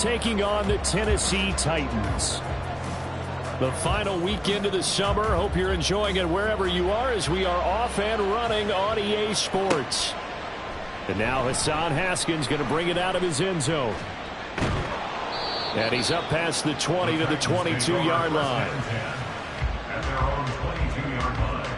taking on the Tennessee Titans. The final weekend of the summer. Hope you're enjoying it wherever you are as we are off and running on EA Sports. And now Hassan Haskins going to bring it out of his end zone. And he's up past the 20 to the 22-yard line. At their own 22-yard line.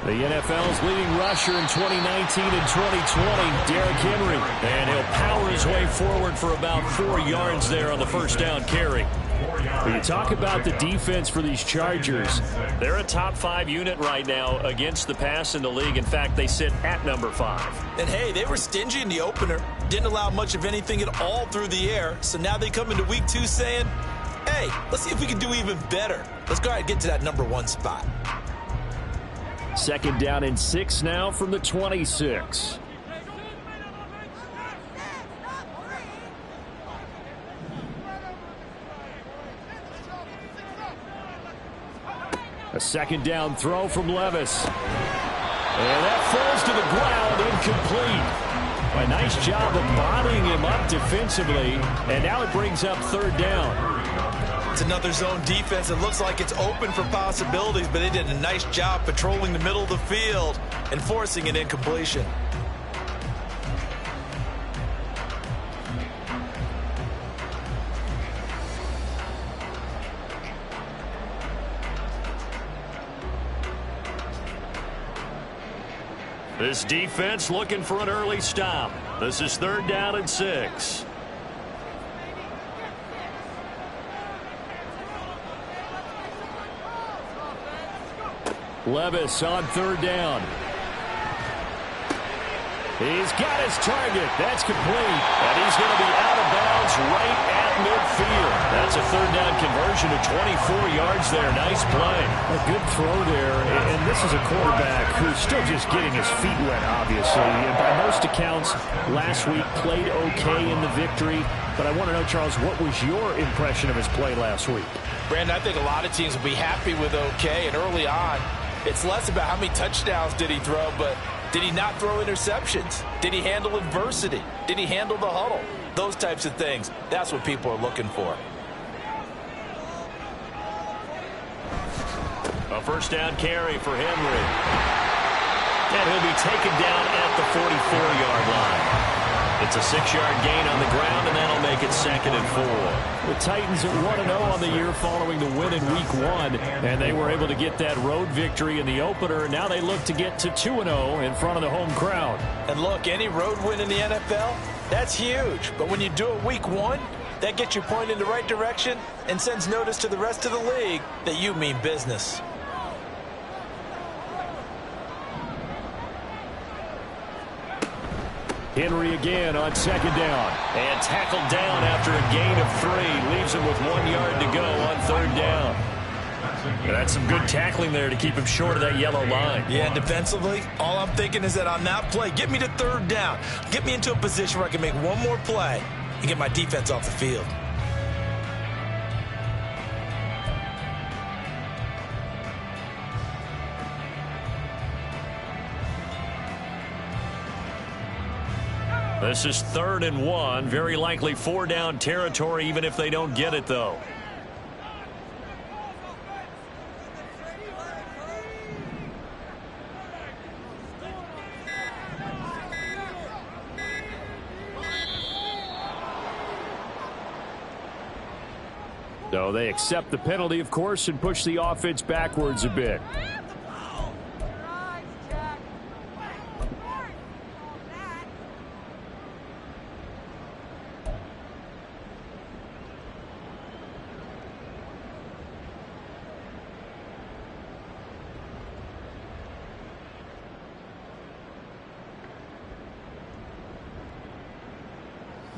The NFL's leading rusher in 2019 and 2020, Derrick Henry. And he'll power his way forward for about 4 yards there on the first down carry. When you talk about the defense for these Chargers, they're a top 5 unit right now against the pass in the league. In fact, they sit at number 5. And hey, they were stingy in the opener. Didn't allow much of anything at all through the air. So now they come into week 2 saying, hey, let's see if we can do even better. Let's go ahead and get to that number 1 spot. Second down and 6 now from the 26. A second down throw from Levis. And that falls to the ground, incomplete. A nice job of bodying him up defensively, and now it brings up third down. It's another zone defense. It looks like it's open for possibilities, but they did a nice job patrolling the middle of the field and forcing an incompletion. This defense looking for an early stop. This is third down and 6. Levis on third down. He's got his target. That's complete. And he's going to be out of bounds right at midfield. That's a third down conversion to 24 yards there. Nice play. A good throw there. And this is a quarterback who's still just getting his feet wet, obviously. And by most accounts, last week played okay in the victory. But I want to know, Charles, what was your impression of his play last week? Brandon, I think a lot of teams will be happy with okay. And early on, it's less about how many touchdowns did he throw, but did he not throw interceptions? Did he handle adversity? Did he handle the huddle? Those types of things. That's what people are looking for. A first down carry for Henry. And he'll be taken down at the 44-yard line. It's a 6-yard gain on the ground, and that'll make it second and 4. The Titans are 1-0 on the year following the win in Week 1, and they were able to get that road victory in the opener. Now they look to get to 2-0 in front of the home crowd. And look, any road win in the NFL, that's huge. But when you do it Week 1, that gets you pointed in the right direction and sends notice to the rest of the league that you mean business. Henry again on second down. And tackled down after a gain of 3. Leaves him with 1 yard to go on third down. And that's some good tackling there to keep him short of that yellow line. Yeah, and defensively, all I'm thinking is that on that play, get me to third down. Get me into a position where I can make one more play and get my defense off the field. This is 3rd and 1. Very likely 4-down territory, even if they don't get it, though. So they accept the penalty, of course, and push the offense backwards a bit.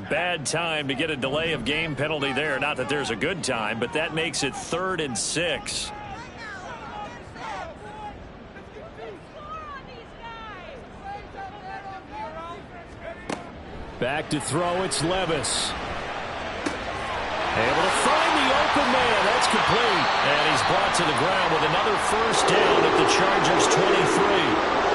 Bad time to get a delay of game penalty there. Not that there's a good time, but that makes it 3rd and 6. Back to throw, it's Levis. Able to find the open man. That's complete. And he's brought to the ground with another first down at the Chargers' 23.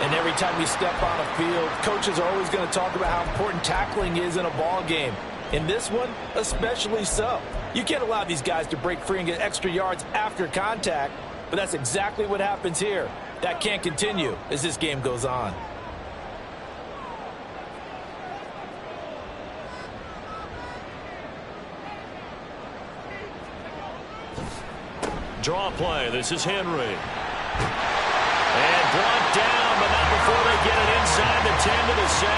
And every time you step on a field, coaches are always going to talk about how important tackling is in a ball game. In this one, especially so. You can't allow these guys to break free and get extra yards after contact, but that's exactly what happens here. That can't continue as this game goes on. Draw play. This is Henry. And brought down, but not before they get it inside the 10 to the 7.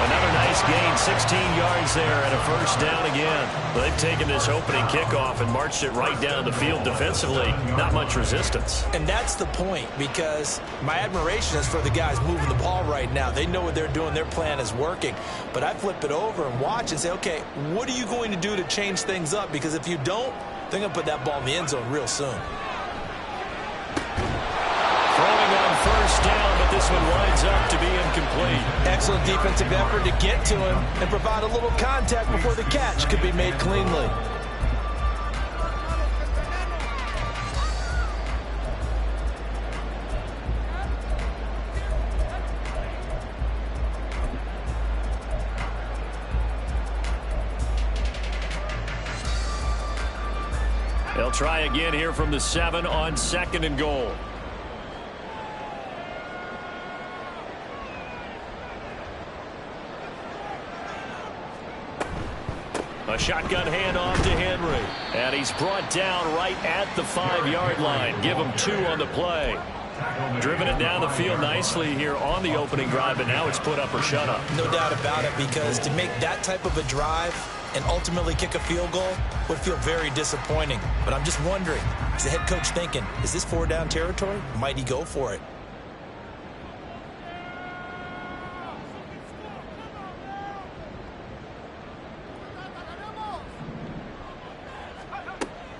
Another nice gain, 16 yards there, and a first down again. They've taken this opening kickoff and marched it right down the field defensively. Not much resistance. And that's the point, because my admiration is for the guys moving the ball right now. They know what they're doing. Their plan is working. But I flip it over and watch and say, okay, what are you going to do to change things up? Because if you don't, they're going to put that ball in the end zone real soon. Throwing on first down, but this one winds up to be incomplete. Excellent defensive effort to get to him and provide a little contact before the catch could be made cleanly. They'll try again here from the 7 on 2nd and goal. A shotgun handoff to Henry. And he's brought down right at the 5-yard line. Give him 2 on the play. Driven it down the field nicely here on the opening drive, but now it's put up or shut up. No doubt about it, because to make that type of a drive and ultimately kick a field goal would feel very disappointing. But I'm just wondering, is the head coach thinking, is this 4-down territory? Might he go for it?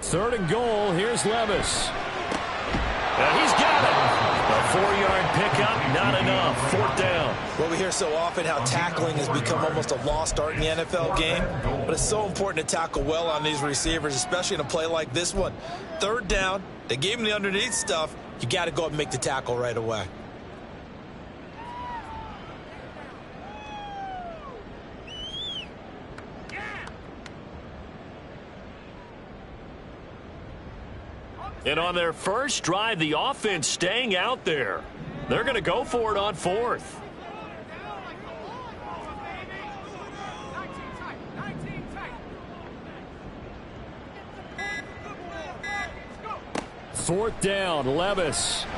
Third and goal, here's Levis. And he's got it. A 4-yard pickup, not enough. 4th down. Well, we hear so often how tackling has become almost a lost art in the NFL game, but it's so important to tackle well on these receivers, especially in a play like this one. 3rd down, they gave him the underneath stuff. You got to go up and make the tackle right away. And on their first drive, the offense staying out there. They're going to go for it on 4th. Fourth down, Levis. And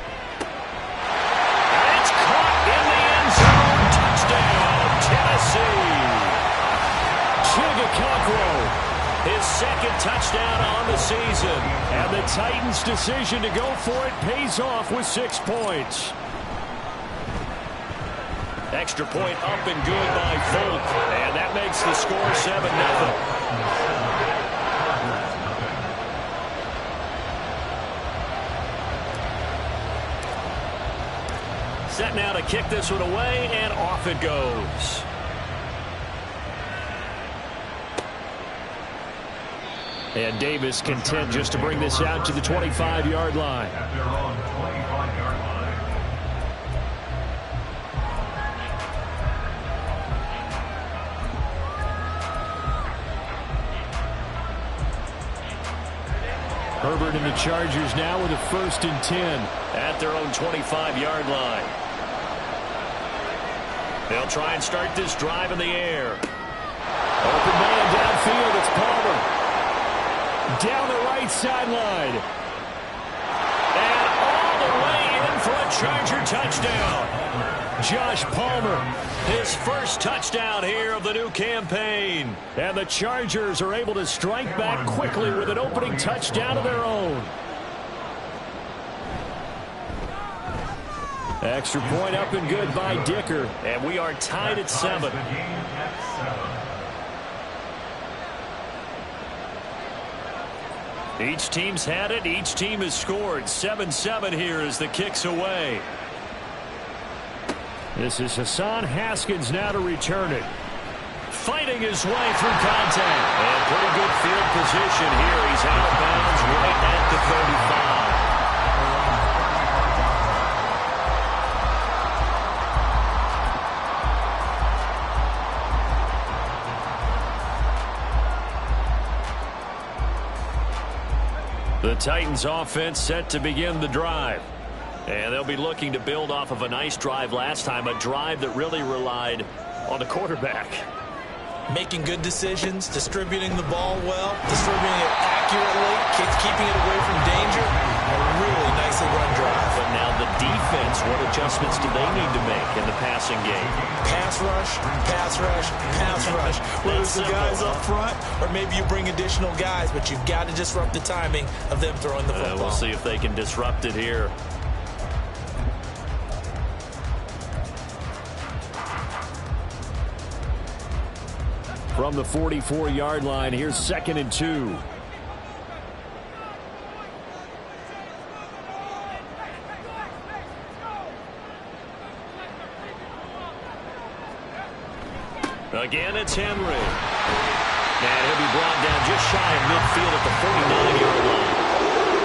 it's caught in the end zone. Touchdown, Tennessee. Chigga his 2nd touchdown on the season. And the Titans' decision to go for it pays off with 6 points. Extra point up and good by Folk. And that makes the score 7-0. Set now to kick this one away, and off it goes. And Davis content just to bring this out to the 25-yard line. At their own 25-yard Herbert and the Chargers now with a 1st and 10 at their own 25-yard line. They'll try and start this drive in the air. Open man downfield. It's Palmer. Down the right sideline. And all the way in for a Charger touchdown. Josh Palmer, his first touchdown here of the new campaign. And the Chargers are able to strike back quickly with an opening touchdown of their own. Extra point up and good by Dicker. And we are tied at 7. Each team's had it. Each team has scored. 7-7 here as the kick's away. This is Hassan Haskins now to return it. Fighting his way through contact. And pretty good field position here. He's out of bounds right at the 35. The Titans offense set to begin the drive. And they'll be looking to build off of a nice drive last time, a drive that really relied on the quarterback. Making good decisions, distributing the ball well, distributing it accurately, keeping it away from danger. A really nicely run drive. But now the defense, what adjustments do they need to make in the passing game? Pass rush, pass rush, pass rush. Whether it's the guys up front or maybe you bring additional guys, but you've got to disrupt the timing of them throwing the football. We'll see if they can disrupt it here. From the 44-yard line, here's 2nd and 2. Again, it's Henry. And he'll be brought down just shy of midfield at the 49-yard line.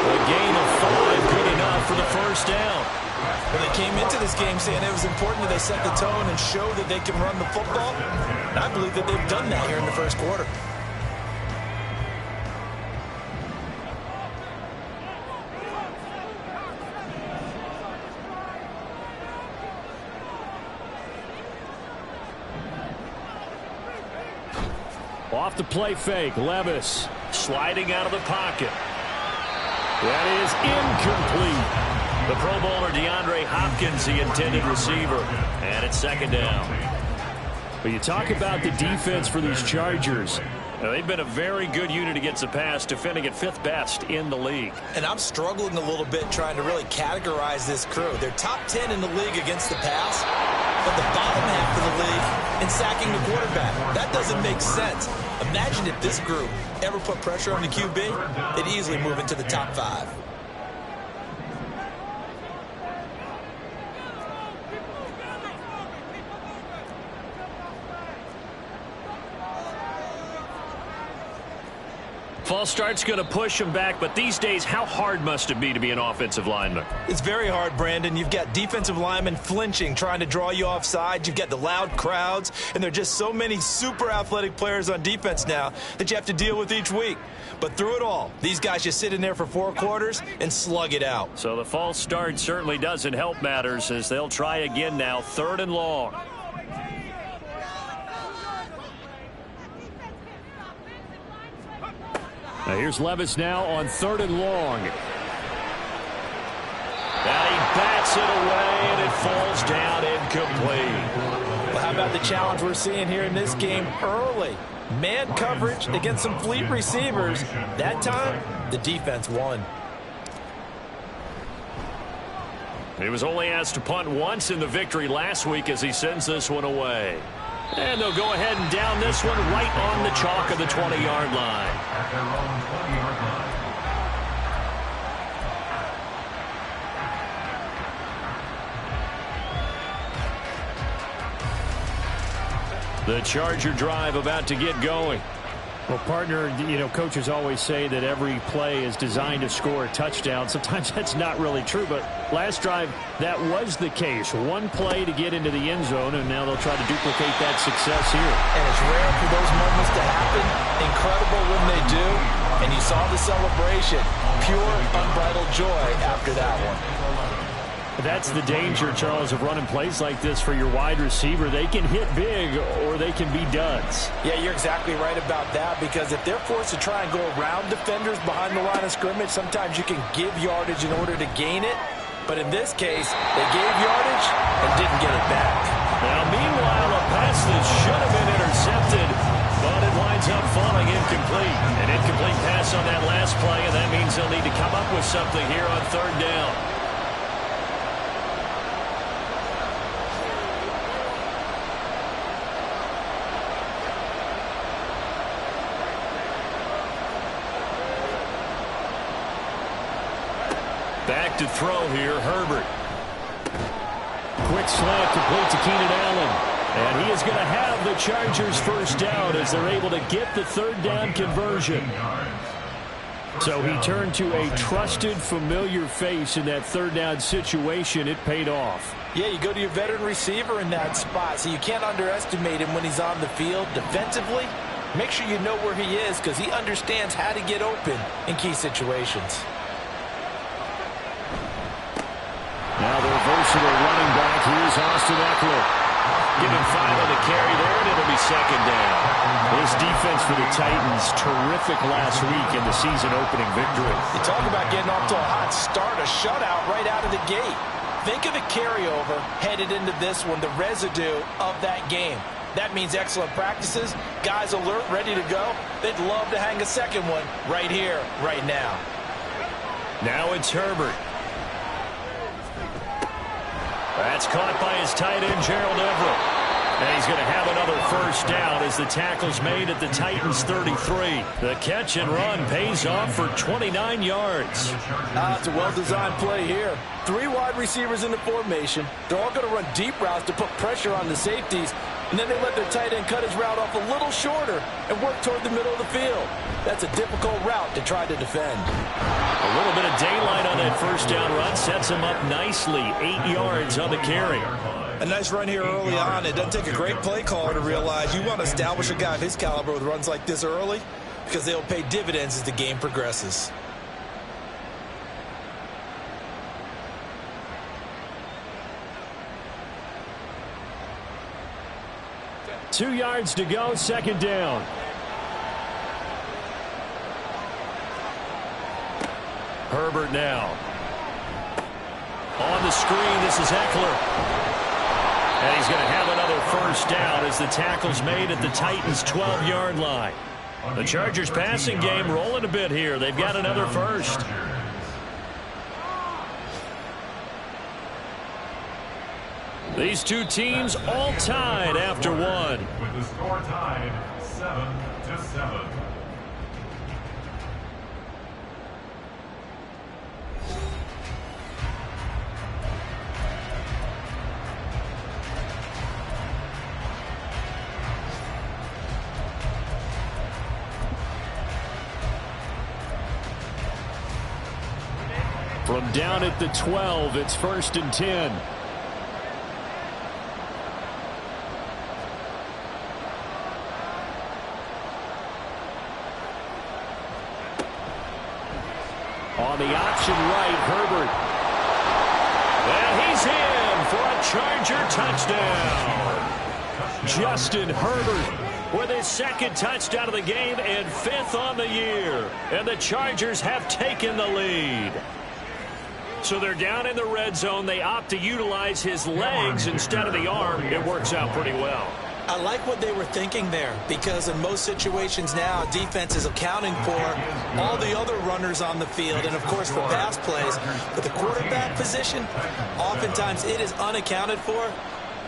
A gain of 5, good enough for the first down. Well, they came into this game saying it was important that they set the tone and show that they can run the football. And I believe that they've done that here in the first quarter. Off the play fake, Levis sliding out of the pocket. That is incomplete. The Pro Bowler DeAndre Hopkins, the intended receiver. And it's 2nd down. But you talk about the defense for these Chargers. Now, they've been a very good unit against the pass, defending at 5th best in the league. And I'm struggling a little bit trying to really categorize this crew. They're top 10 in the league against the pass, but the bottom half of the league in sacking the quarterback. That doesn't make sense. Imagine if this group ever put pressure on the QB, they'd easily move into the top 5. False start's going to push him back, but these days, how hard must it be to be an offensive lineman? It's very hard, Brandon. You've got defensive linemen flinching, trying to draw you offside. You've got the loud crowds, and there are just so many super athletic players on defense now that you have to deal with each week. But through it all, these guys just sit in there for 4 quarters and slug it out. So the false start certainly doesn't help matters as they'll try again now, 3rd and long. Now here's Levis now on 3rd and long. And he bats it away, and it falls down incomplete. Well, how about the challenge we're seeing here in this game early? Man coverage against some fleet receivers. That time, the defense won. He was only asked to punt once in the victory last week as he sends this one away. And they'll go ahead and down this one right on the chalk of the 20-yard line. At their own 20-yard line. The Charger drive about to get going. Well, partner, you know, coaches always say that every play is designed to score a touchdown. Sometimes that's not really true, but last drive, that was the case. One play to get into the end zone, and now they'll try to duplicate that success here. And it's rare for those moments to happen. Incredible when they do. And you saw the celebration. Pure, unbridled joy after that one. That's the danger, Charles, of running plays like this for your wide receiver. They can hit big or they can be duds. Yeah, you're exactly right about that, because if they're forced to try and go around defenders behind the line of scrimmage, sometimes you can give yardage in order to gain it. But in this case, they gave yardage and didn't get it back. Now, meanwhile, a pass that should have been intercepted, but it winds up falling incomplete. An incomplete pass on that last play, and that means they'll need to come up with something here on third down. Back to throw here, Herbert. Quick slant complete to Keenan Allen. And he is going to have the Chargers first down as they're able to get the third down conversion. So he turned to a trusted, familiar face in that third down situation. It paid off. Yeah, you go to your veteran receiver in that spot, so you can't underestimate him when he's on the field defensively. Make sure you know where he is, because he understands how to get open in key situations. Now the versatile running back. Here's Austin Eckler. Give him 5 on the carry there, and it'll be second down. This defense for the Titans, terrific last week in the season-opening victory. You talk about getting off to a hot start, a shutout right out of the gate. Think of the carryover headed into this one, the residue of that game. That means excellent practices, guys alert, ready to go. They'd love to hang a second one right here, right now. Now it's Herbert. That's caught by his tight end, Gerald Everett. And he's going to have another first down as the tackle's made at the Titans' 33. The catch and run pays off for 29 yards. It's a well-designed play here. 3 wide receivers in the formation. They're all going to run deep routes to put pressure on the safeties. And then they let their tight end cut his route off a little shorter and work toward the middle of the field. That's a difficult route to try to defend. A little bit of daylight on that first down run sets him up nicely. 8 yards on the carry. A nice run here early on. It doesn't take a great play caller to realize you want to establish a guy of his caliber with runs like this early, because they'll pay dividends as the game progresses. Two yards to go, second down. Herbert now. On the screen, this is Eckler. And he's going to have another first down as the tackle's made at the Titans' 12-yard line. The Chargers passing game rolling a bit here. They've got another first. These two teams all tied after one. With the score tied 7-7. From down at the 12, it's 1st and 10. On the option right, Herbert. And he's in for a Charger touchdown. Justin Herbert with his 2nd touchdown of the game and 5th on the year. And the Chargers have taken the lead. So they're down in the red zone. They opt to utilize his legs instead of the arm. It works out pretty well. I like what they were thinking there, because in most situations now, defense is accounting for all the other runners on the field and, of course, for pass plays. But the quarterback position, oftentimes it is unaccounted for.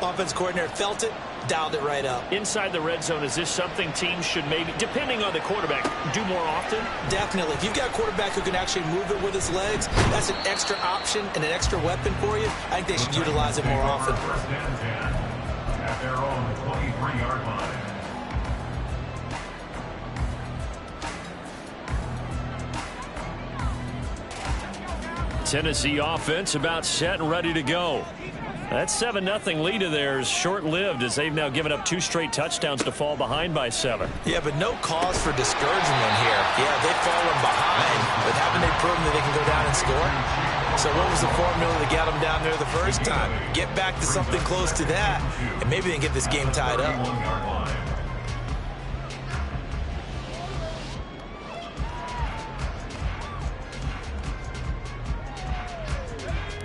Offense coordinator felt it, dialed it right up. Inside the red zone, is this something teams should maybe, depending on the quarterback, do more often? Definitely. If you've got a quarterback who can actually move it with his legs, that's an extra option and an extra weapon for you. I think they should utilize it more often. First and 10 at their own 23-yard line. Tennessee offense about set and ready to go. That 7-0 lead of theirs short-lived as they've now given up 2 straight touchdowns to fall behind by 7. Yeah, but no cause for discouragement here. Yeah, they've fallen prove them that they can go down and score. So what was the formula to get them down there the first time? Get back to something close to that, and maybe they can get this game tied up.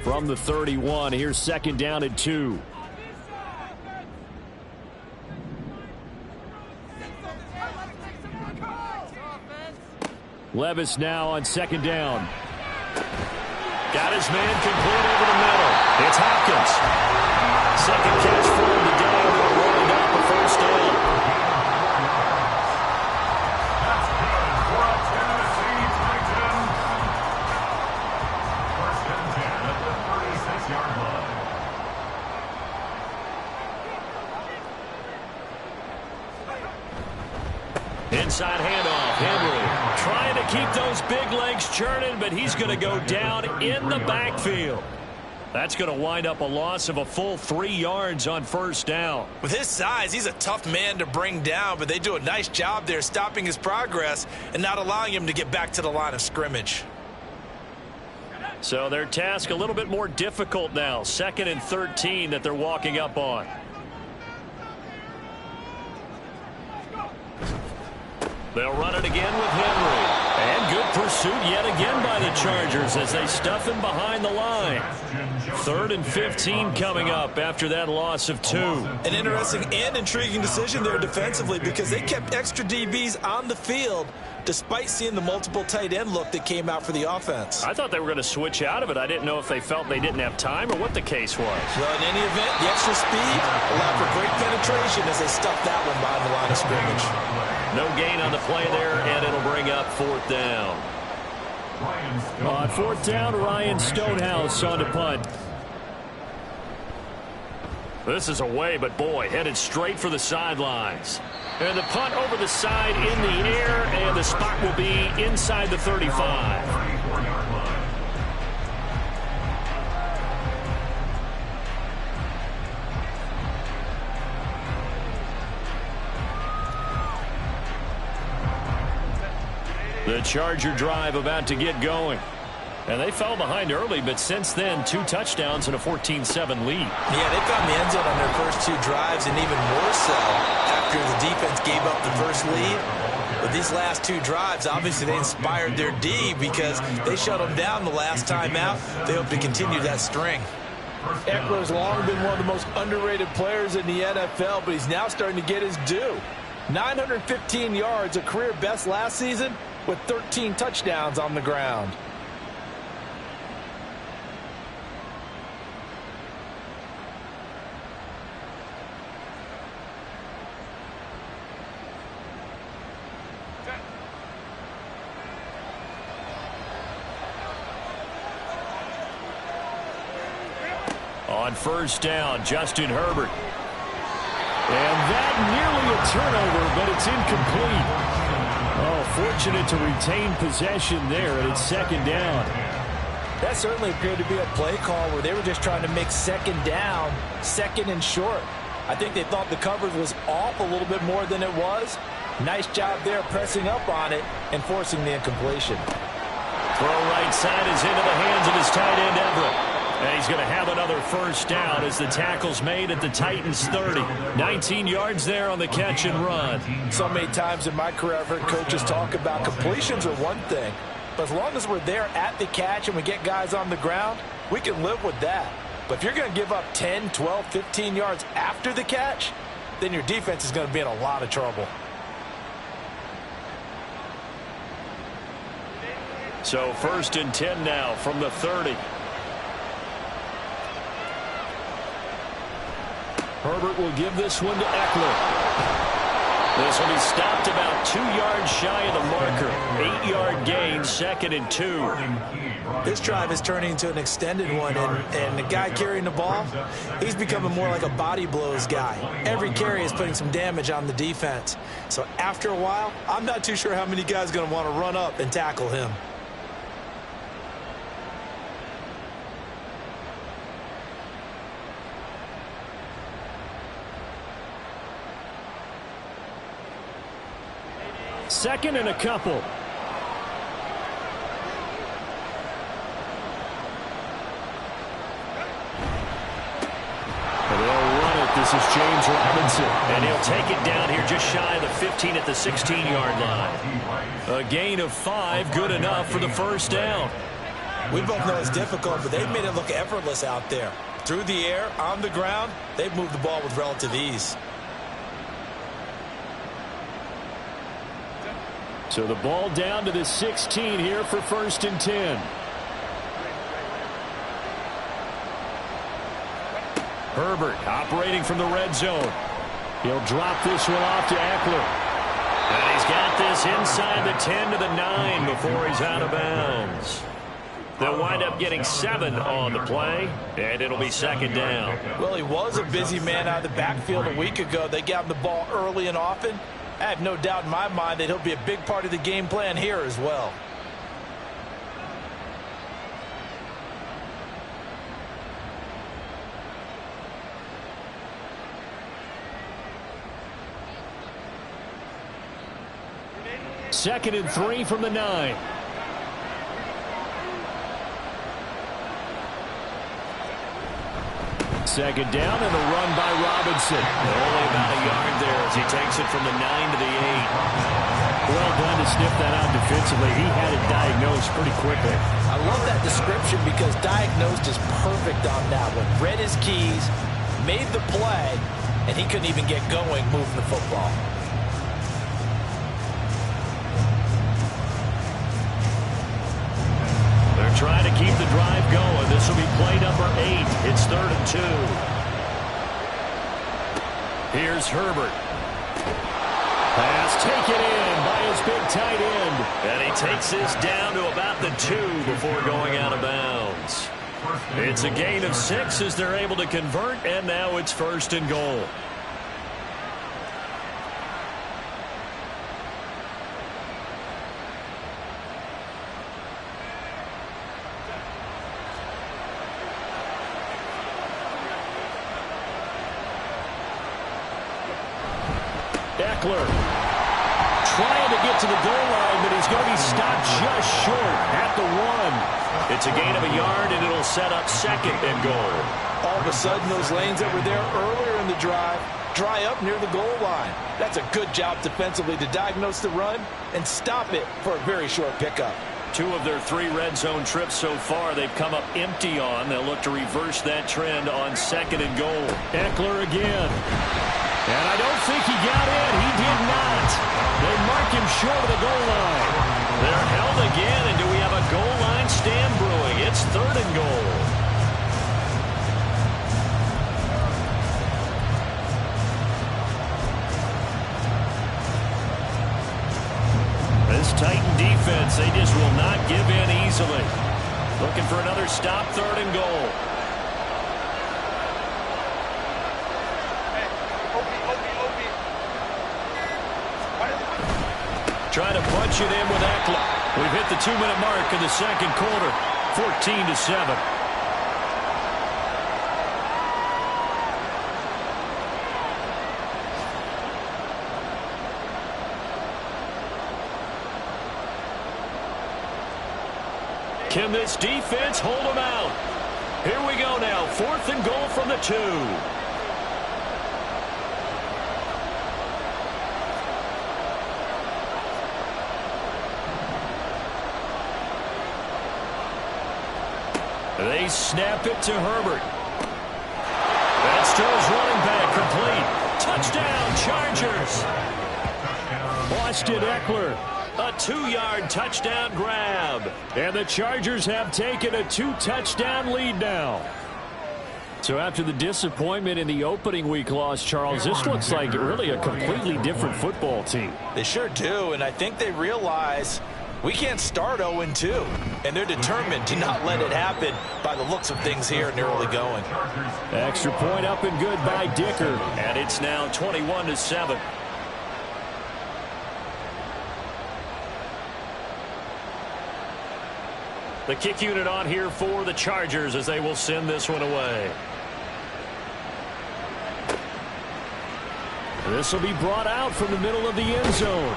From the 31, here's second down and 2. Levis now on second down. Got his man complete over the middle. It's Hopkins. Second catch for him today. They'll roll it up a first down. That's good for a Tennessee Titan. First and 10 at the 36-yard line. Inside handoff. Henry trying to keep those big legs churning, but he's going to go down in the backfield. That's going to wind up a loss of a full 3 yards on first down. With his size, he's a tough man to bring down, but they do a nice job there stopping his progress and not allowing him to get back to the line of scrimmage. So their task a little bit more difficult now. 2nd and 13 that they're walking up on. They'll run it again with Henry. And good pursuit yet again by the Chargers as they stuff him behind the line. 3rd and 15 coming up after that loss of 2. An interesting and intriguing decision there defensively because they kept extra DBs on the field despite seeing the multiple tight end look that came out for the offense. I thought they were going to switch out of it. I didn't know if they felt they didn't have time or what the case was. Well, in any event, the extra speed allowed for great penetration as they stuffed that one behind the line of scrimmage. No gain on the play there, and it'll bring up 4th down. On 4th down, Ryan Stonehouse on to punt. This is away, but boy, headed straight for the sidelines. And the punt over the side in the air, and the spot will be inside the 35. The Charger drive about to get going. And they fell behind early, but since then, 2 touchdowns and a 14-7 lead. Yeah, they found the end zone on their first 2 drives, and even more so after the defense gave up the first lead. But these last 2 drives, obviously they inspired their D because they shut them down the last time out. They hope to continue that string. Eckler's long been one of the most underrated players in the NFL, but he's now starting to get his due. 915 yards, a career best last season, with 13 touchdowns on the ground. On first down, Justin Herbert. And that nearly a turnover, but it's incomplete. Oh, fortunate to retain possession there, and it's 2nd down. That certainly appeared to be a play call where they were just trying to make 2nd down, 2nd and short. I think they thought the coverage was off a little bit more than it was. Nice job there pressing up on it and forcing the incompletion. Throw right side is into the hands of his tight end, Everett. And he's going to have another first down as the tackle's made at the Titans' 30. 19 yards there on the catch and run. So many times in my career I've heard coaches talk about completions are one thing, but as long as we're there at the catch and we get guys on the ground, we can live with that. But if you're going to give up 10, 12, 15 yards after the catch, then your defense is going to be in a lot of trouble. So 1st and 10 now from the 30. Herbert will give this one to Eckler. This will be stopped about 2 yards shy of the marker. 8-yard gain, 2nd and 2. This drive is turning into an extended one, and the guy carrying the ball, he's becoming more like a body blows guy. Every carry is putting some damage on the defense. So after a while, I'm not too sure how many guys are going to want to run up and tackle him. Second and a couple. This is James Robinson, and he'll take it down here just shy of the 15 at the 16-yard line. A gain of 5, good enough for the first down. We both know it's difficult, but they've made it look effortless out there. Through the air, on the ground, they've moved the ball with relative ease. So the ball down to the 16 here for 1st and 10. Herbert operating from the red zone. He'll drop this one off to Eckler. And he's got this inside the 10 to the 9 before he's out of bounds. They'll wind up getting 7 on the play, and it'll be 2nd down. Well, he was a busy man out of the backfield a week ago. They got him the ball early and often. I have no doubt in my mind that he'll be a big part of the game plan here as well. Second and 3 from the 9. Second down and a run by Robinson. Only about a yard there as he takes it from the 9 to the 8. Well done to sniff that out defensively. He had it diagnosed pretty quickly. I love that description because diagnosed is perfect on that one. Read his keys, made the play, and he couldn't even get going moving the football. Trying to keep the drive going. This will be play number 8. It's 3rd and 2. Here's Herbert. Pass taken in by his big tight end. And he takes this down to about the 2 before going out of bounds. It's a gain of 6 as they're able to convert, and now it's 1st and goal. Eckler trying to get to the goal line, but he's going to be stopped just short at the 1. It's a gain of a yard, and it'll set up 2nd and goal. All of a sudden, those lanes that were there earlier in the drive dry up near the goal line. That's a good job defensively to diagnose the run and stop it for a very short pickup. 2 of their 3 red zone trips so far they've come up empty on. They'll look to reverse that trend on 2nd and goal. Eckler again. And I don't think he got in. He did not. They mark him short of the goal line. They're held again, and do we have a goal line stand brewing? It's 3rd and goal. This Titan defense, they just will not give in easily. Looking for another stop, 3rd and goal. Trying to punch it in with Eckler. We've hit the 2-minute mark in the 2nd quarter. 14-7. Can this defense hold them out? Here we go now. 4th and goal from the 2. They snap it to Herbert. That's to his running back, complete. Touchdown, Chargers. Austin Eckler, a 2-yard touchdown grab. And the Chargers have taken a 2-touchdown lead now. So after the disappointment in the opening week loss, Charles, this looks like really a completely different football team. They sure do, and I think they realize we can't start 0-2, and they're determined to not let it happen by the looks of things here in the early going. Extra point up and good by Dicker, and it's now 21-7. The kick unit on here for the Chargers as they will send this one away. This will be brought out from the middle of the end zone.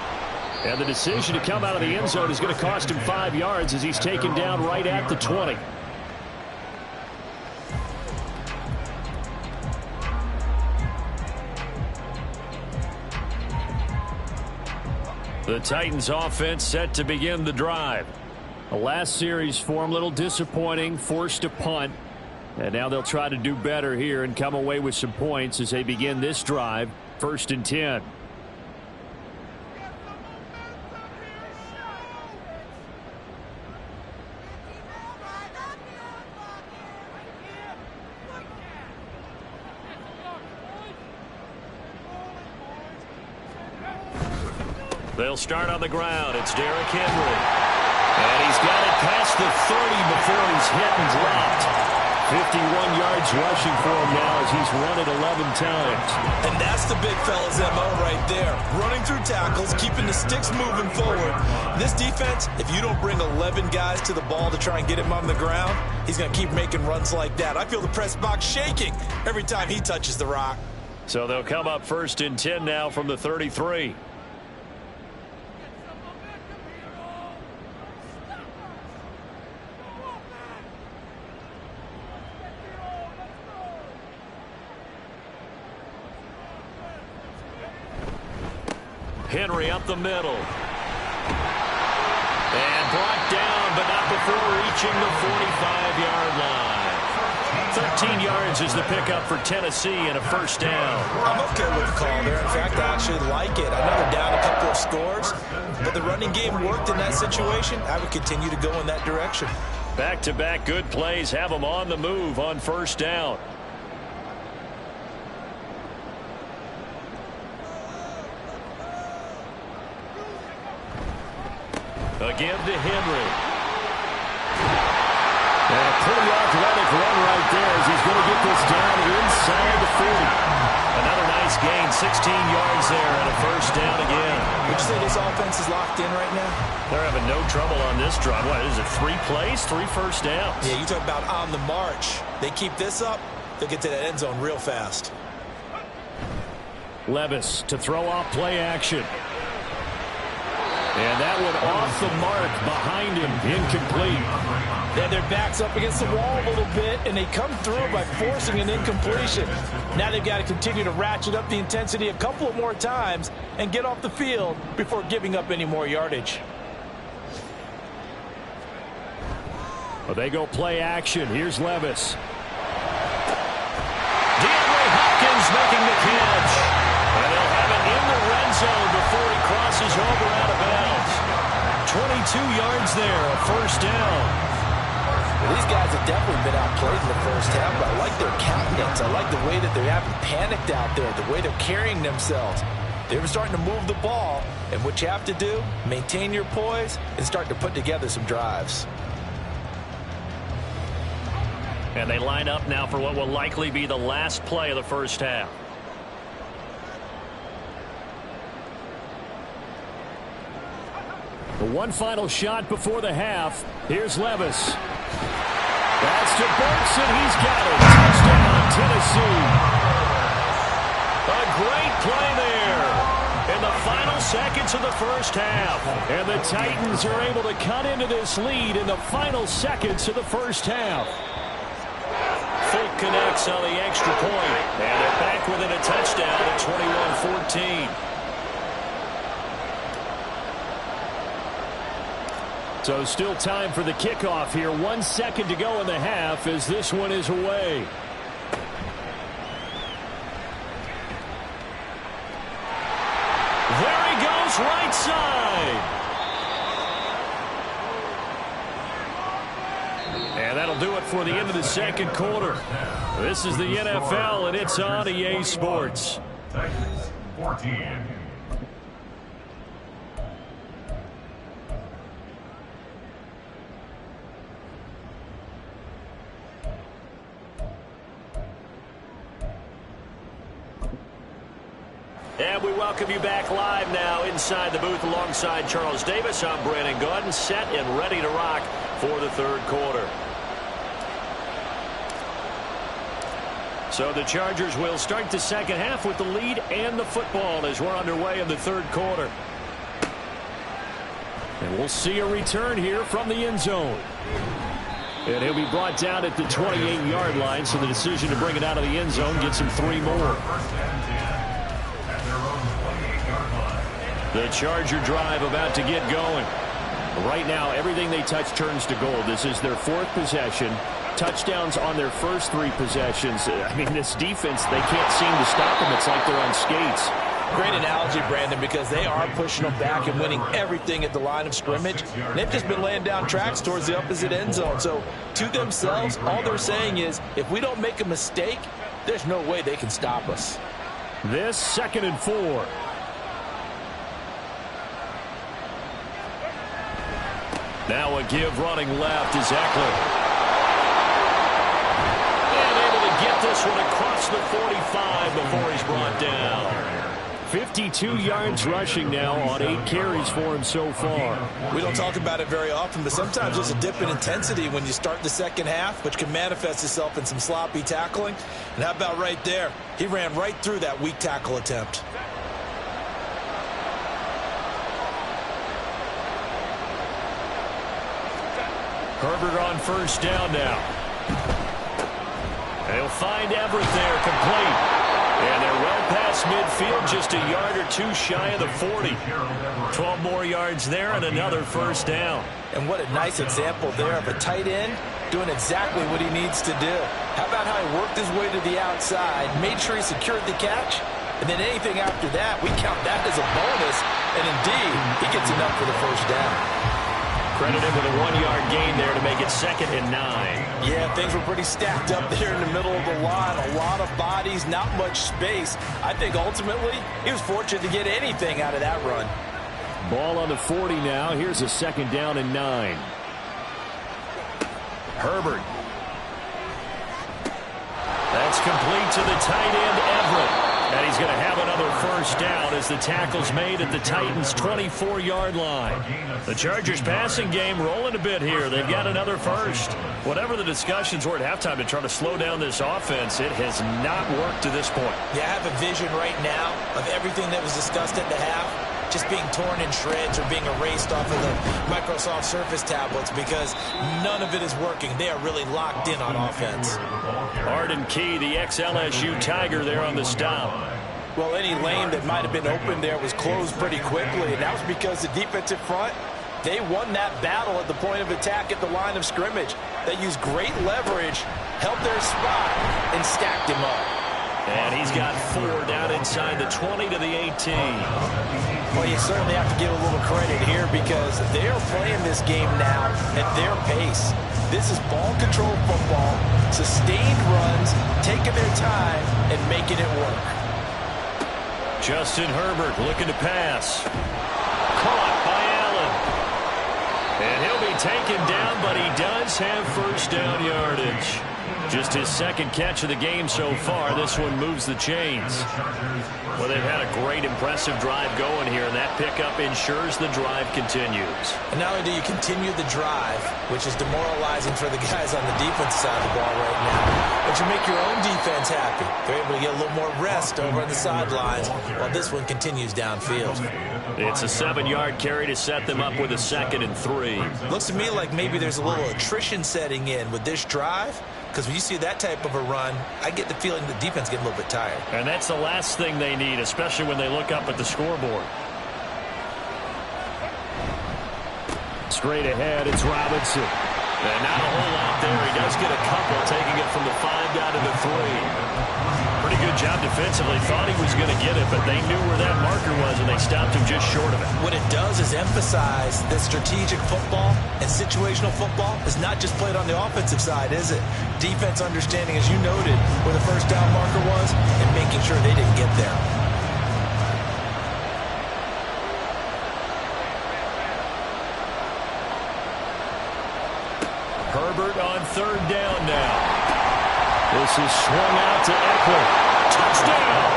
And the decision to come out of the end zone is going to cost him 5 yards as he's taken down right at the 20. The Titans offense set to begin the drive. The last series for them, a little disappointing, forced a punt. And now they'll try to do better here and come away with some points as they begin this drive, 1st and 10. They'll start on the ground. It's Derrick Henry. And he's got it past the 30 before he's hit and dropped. 51 yards rushing for him now as he's run it 11 times. And that's the big fella's MO right there. Running through tackles, keeping the sticks moving forward. This defense, if you don't bring 11 guys to the ball to try and get him on the ground, he's going to keep making runs like that. I feel the press box shaking every time he touches the rock. So they'll come up 1st and 10 now from the 33. Henry up the middle. And brought down, but not before reaching the 45-yard line. 13 yards is the pickup for Tennessee and a 1st down. I'm okay with the call there. In fact, I actually like it. I know they're down a couple of scores, but the running game worked in that situation. I would continue to go in that direction. Back-to-back good plays have them on the move on 1st down. Again to Henry. And a pretty athletic run right there as he's going to get this down inside the 40. Another nice gain, 16 yards there and a 1st down again. Would you say this offense is locked in right now? They're having no trouble on this drive. What is it, 3 plays, 3 first downs? Yeah, you talk about on the march. They keep this up, they'll get to that end zone real fast. Levis to throw off play action. And that one off the mark behind him, incomplete. Yeah, their back's up against the wall a little bit, and they come through by forcing an incompletion. Now they've got to continue to ratchet up the intensity a couple of more times and get off the field before giving up any more yardage. Well, they go play action. Here's Levis. DeAndre Hopkins making the catch. And they'll have it in the red zone before he crosses over out of bounds. 22 yards there, a 1st down. Well, these guys have definitely been outplayed in the 1st half, but I like their countenance. I like the way that they haven't panicked out there, the way they're carrying themselves. They were starting to move the ball, and what you have to do, maintain your poise and start to put together some drives. And they line up now for what will likely be the last play of the 1st half. One final shot before the half. Here's Levis. That's to Burks, and he's got it. Touchdown, Tennessee. A great play there in the final seconds of the 1st half. And the Titans are able to cut into this lead in the final seconds of the 1st half. Folk connects on the extra point. And they're back within a touchdown at 21-14. So still time for the kickoff here. 1 second to go in the half as this one is away. There he goes, right side. And that'll do it for the end of the 2nd quarter. This is the NFL, and it's on EA Sports. Titans 14. And we welcome you back live now inside the booth alongside Charles Davis. I'm Brandon Gaudin, set and ready to rock for the 3rd quarter. So the Chargers will start the 2nd half with the lead and the football as we're underway in the 3rd quarter. And we'll see a return here from the end zone. And he'll be brought down at the 28-yard line, so the decision to bring it out of the end zone gets him 3 more. The Charger drive about to get going. Right now, everything they touch turns to gold. This is their 4th possession. Touchdowns on their first 3 possessions. I mean, this defense, they can't seem to stop them. It's like they're on skates. Great analogy, Brandon, because they are pushing them back and winning everything at the line of scrimmage. They've just been laying down tracks towards the opposite end zone. So, to themselves, all they're saying is, if we don't make a mistake, there's no way they can stop us. This 2nd and 4. Now a give running left is Eckler. And able to get this one across the 45 before he's brought down. 52 yards rushing now on 8 carries for him so far. We don't talk about it very often, but sometimes there's a dip in intensity when you start the second half, which can manifest itself in some sloppy tackling. And how about right there? He ran right through that weak tackle attempt. Herbert on first down now. They'll find Everett there, complete. And they're well past midfield, just a yard or 2 shy of the 40. 12 more yards there and another first down. And what a nice example there of a tight end doing exactly what he needs to do. How about how he worked his way to the outside, made sure he secured the catch, and then anything after that, we count that as a bonus. And indeed, he gets enough for the first down. Credited with a 1-yard gain there to make it 2nd and 9. Yeah, things were pretty stacked up there in the middle of the line. A lot of bodies, not much space. I think ultimately he was fortunate to get anything out of that run. Ball on the 40 now. Here's a 2nd down and 9. Herbert. That's complete to the tight end, Everett. And he's going to have another first down as the tackle's made at the Titans' 24-yard line. The Chargers passing game rolling a bit here. They've got another first. Whatever the discussions were at halftime to try to slow down this offense, it has not worked to this point. Yeah, I have a vision right now of everything that was discussed at the half just being torn in shreds or being erased off of the Microsoft Surface tablets because none of it is working. They are really locked in on offense. Arden Key, the ex-LSU Tiger, there on the stop. Well, any lane that might have been open there was closed pretty quickly, and that was because the defensive front, they won that battle at the point of attack at the line of scrimmage. They used great leverage, held their spot, and stacked him up. And he's got 4 down inside the 20 to the 18. Well, you certainly have to give a little credit here because they are playing this game now at their pace. This is ball control football, sustained runs, taking their time, and making it work. Justin Herbert looking to pass. Caught by Allen. And he'll be taken down, but he does have first down yardage. Just his 2nd catch of the game so far. This one moves the chains. Well, they've had a great, impressive drive going here, and that pickup ensures the drive continues. And not only do you continue the drive, which is demoralizing for the guys on the defense side of the ball right now, but you make your own defense happy. They're able to get a little more rest over on the sidelines while this one continues downfield. It's a 7-yard carry to set them up with a 2nd and 3. Looks to me like maybe there's a little attrition setting in with this drive. Because when you see that type of a run, I get the feeling the defense gets a little bit tired. And that's the last thing they need, especially when they look up at the scoreboard. Straight ahead, it's Robinson. And not a whole lot there. He does get a couple, taking it from the 5 down to the 3. Pretty good job defensively. Thought he was going to get it, but they knew where that marker was, and they stopped him just short of it. What it does is emphasize that strategic football and situational football is not just played on the offensive side, is it? Defense understanding, as you noted, where the first down marker was and making sure they didn't get there. Herbert on 3rd down now. This is swung out to Eckler. Touchdown!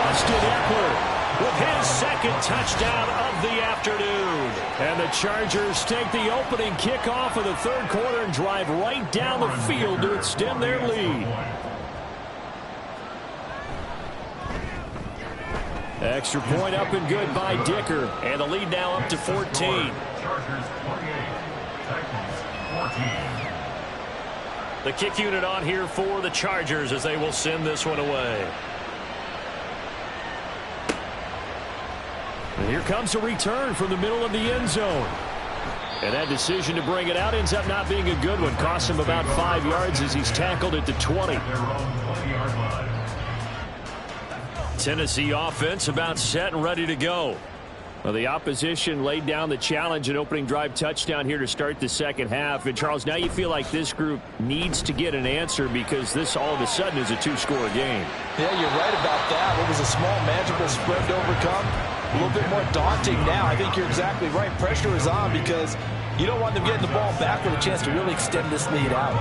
Austin Eckler with his 2nd touchdown of the afternoon. And the Chargers take the opening kickoff of the 3rd quarter and drive right down the field to extend their lead. Extra point up and good by Dicker. And the lead now up to 14. Chargers 28, Titans 14. The kick unit on here for the Chargers as they will send this one away. comes a return from the middle of the end zone. And that decision to bring it out ends up not being a good one. Costs him about 5 yards as he's tackled at the 20. Tennessee offense about set and ready to go. Well, the opposition laid down the challenge, an opening drive touchdown here to start the second half. And, Charles, now you feel like this group needs to get an answer because this all of a sudden is a two-score game. Yeah, you're right about that. What was a small, manageable spread to overcome? A little bit more daunting now. I think you're exactly right. Pressure is on because you don't want them getting the ball back with a chance to really extend this lead out.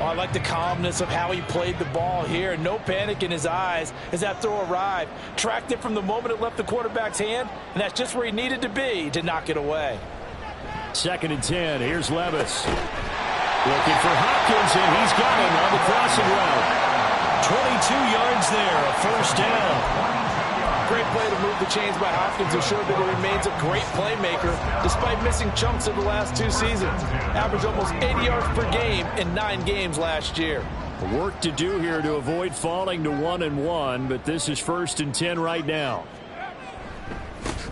Oh, I like the calmness of how he played the ball here. No panic in his eyes as that throw arrived. Tracked it from the moment it left the quarterback's hand, and that's just where he needed to be to knock it away. 2nd and 10. Here's Levis. Looking for Hopkins, and he's got him on the crossing route. 22 yards there, a first down. Great play to move the chains by Hopkins, who showed that he remains a great playmaker despite missing chunks of the last 2 seasons. Averaged almost 80 yards per game in 9 games last year. Work to do here to avoid falling to 1-1, but this is 1st and 10 right now.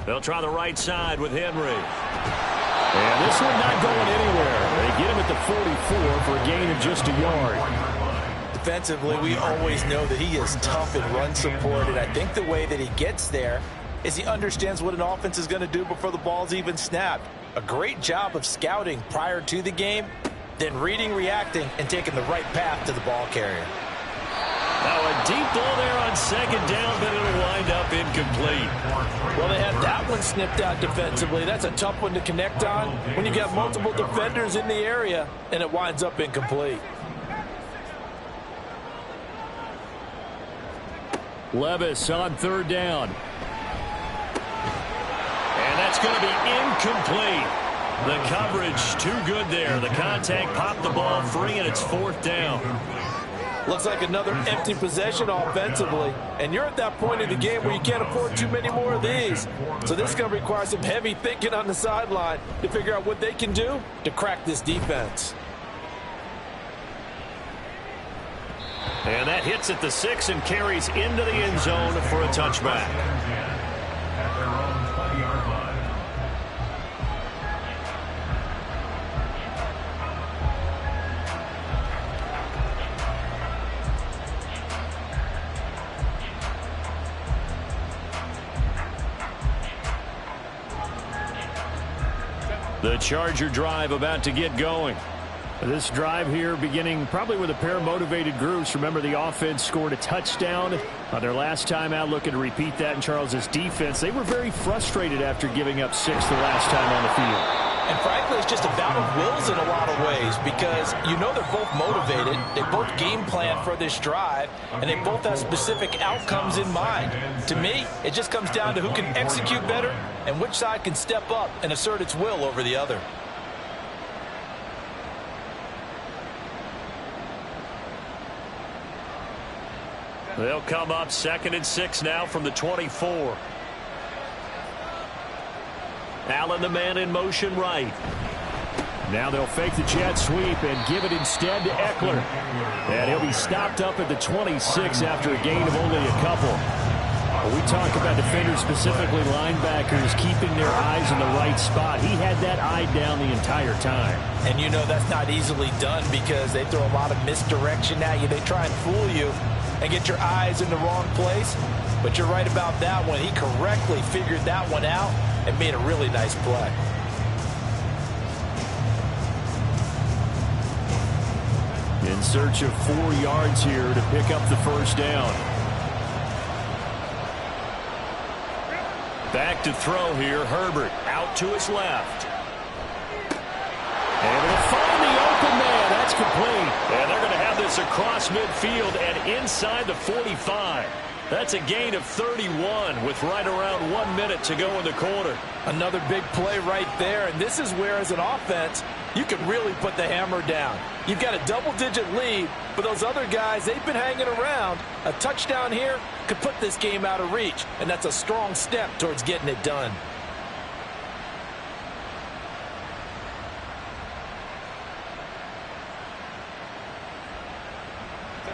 They'll try the right side with Henry. And this one not going anywhere. They get him at the 44 for a gain of just a yard. Defensively, we always know that he is tough in run support, and I think the way that he gets there is he understands what an offense is going to do before the ball's even snapped. A great job of scouting prior to the game, then reading, reacting, and taking the right path to the ball carrier. Now a deep ball there on 2nd down, but it'll wind up incomplete. Well, they had that one snipped out defensively. That's a tough one to connect on when you got multiple defenders in the area, and it winds up incomplete. Levis on 3rd down. And that's going to be incomplete. The coverage too good there. The contact popped the ball free, and it's 4th down. Looks like another empty possession offensively. And you're at that point in the game where you can't afford too many more of these. So this is going to require some heavy thinking on the sideline to figure out what they can do to crack this defense. And that hits at the 6 and carries into the end zone for a touchback. The Charger drive about to get going. This drive here beginning probably with a pair of motivated groups. Remember, the offense scored a touchdown on their last time out, looking to repeat that in Charles's defense. They were very frustrated after giving up 6 the last time on the field. And frankly, it's just a battle of wills in a lot of ways because you know they're both motivated. They both game plan for this drive, and they both have specific outcomes in mind. To me, it just comes down to who can execute better and which side can step up and assert its will over the other. They'll come up 2nd and 6 now from the 24. Allen, the man in motion right. Now they'll fake the jet sweep and give it instead to Eckler. And he'll be stopped up at the 26 after a gain of only a couple. When we talk about defenders, specifically linebackers, keeping their eyes in the right spot. He had that eye down the entire time. And you know that's not easily done because they throw a lot of misdirection at you. They try and fool you and get your eyes in the wrong place. But you're right about that one. He correctly figured that one out and made a really nice play. In search of 4 yards here to pick up the first down. Back to throw here. Herbert out to his left. And he'll find the open man. That's complete. And they're going to have this across midfield and inside the 45. That's a gain of 31 with right around 1 minute to go in the quarter. Another big play right there. And this is where, as an offense, you can really put the hammer down. You've got a double-digit lead, but those other guys, they've been hanging around. A touchdown here could put this game out of reach, and that's a strong step towards getting it done.